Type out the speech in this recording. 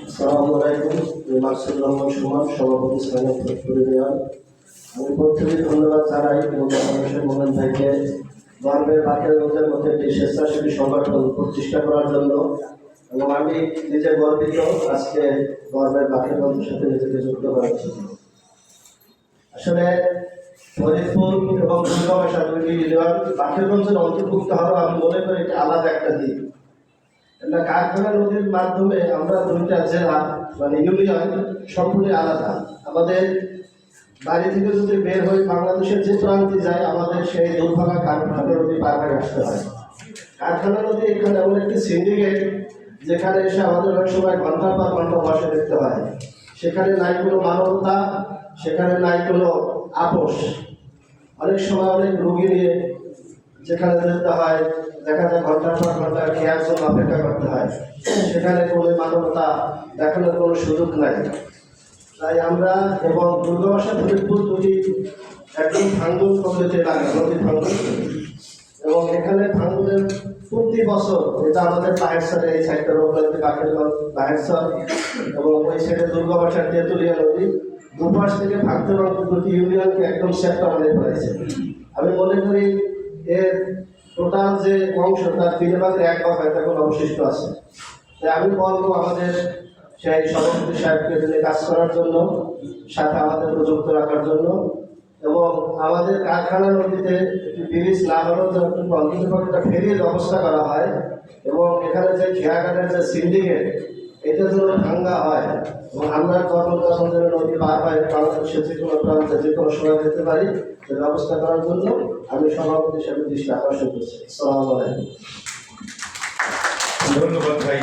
আসসালামু আলাইকুম। মাসুদ রহমান সুমন, সভাপতি স্থানীয় ইউনিয়ন। আমি প্রথমে ধন্যবাদ জানাই মোহন ভাইকে গর্বের বাকেরগঞ্জের মধ্যে একটি স্বেচ্ছাসেবী সংগঠন প্রতিষ্ঠা করার জন্য, এবং আমি নিজে গর্বিত আজকে গর্বের বাকেরগঞ্জের সাথে নিজেকে যুক্ত করার জন্য। আসলে ফরিদপুর এবং দুর্গাবাসা দুইটি ইউনিয়ন বাকেরগঞ্জের অন্তর্ভুক্ত হওয়া আমি মনে করি এটা আলাদা একটা দিক। কারখানা নদীর মাধ্যমে আমরা দুইটা জেলা মানে ইউনিয়ন সম্পূর্ণ আলাদা। আমাদের বাড়ি থেকে যদি বের হয়ে বাংলাদেশের যে প্রান্তে যায়, আমাদের সেই দুর্ভাগা কারখানা নদী পার হয়ে আসতে হয়। কারখানা নদী এখানে এমন একটি সিন্ডিকেট যেখানে এসে আমাদের অনেক সময় ঘন্টার পর ঘন্টা বসে দেখতে হয়। সেখানে নাই কোনো মানবতা, সেখানে নাই কোনো আপোষ। অনেক সময় অনেক রোগী নিয়ে যেখানে যেতে হয়, দেখা যায় ঘন্টার পর ঘন্টা খেয়ার জন্য অপেক্ষা করতে হয়। সেখানে কোনো মানবতা দেখানোর কোনো সুযোগ নাই। তাই আমরা এবং দুর্গাবাসা ফরিদপুর দুটি একদম ভাঙ্গুন প্রকৃতির এলাকা, নদী ভাঙ্গুন, এবং এখানে ভাঙ্গুনের প্রতি বছর এটা আমাদের বাহেরসরে এই সাইডটার উপরে বাকেরগঞ্জ বাহেরসর এবং ওই সাইডে দুর্গাবাসার তেঁতুলিয়া নদী দুপাশ থেকে ভাঙতে ভাঙতে দুটি ইউনিয়নকে একদম সেপ্টা বানিয়ে ফেলেছে। আমি মনে করি এর টোটাল যে অংশ তার 3/1 হয়তো এখন অবশিষ্ট আছে। তাই আমি বলবো আমাদের সেই সভাপতি সাহেবকে দিনে কাজ করার জন্য, সাথে আমাদের প্রযুক্ত রাখার জন্য, এবং আমাদের কারখানা নদীতে ব্রিজ না হলেও অন্তত ফেরির ব্যবস্থা করা হয়, এবং এখানে যে খেয়াঘাটের যে সিন্ডিকেট এটা যেন ভাঙ্গা হয়, এবং আমরা যখন নদী পার হয় বাংলাদেশের যে কোনো প্রান্তে যে কোনো সময় যেতে পারি সে ব্যবস্থা করার জন্য আমি সভাপতি হিসেবে দৃষ্টি আকর্ষণ করছি। আসসালামু আলাইকুম। ধন্যবাদ ভাই।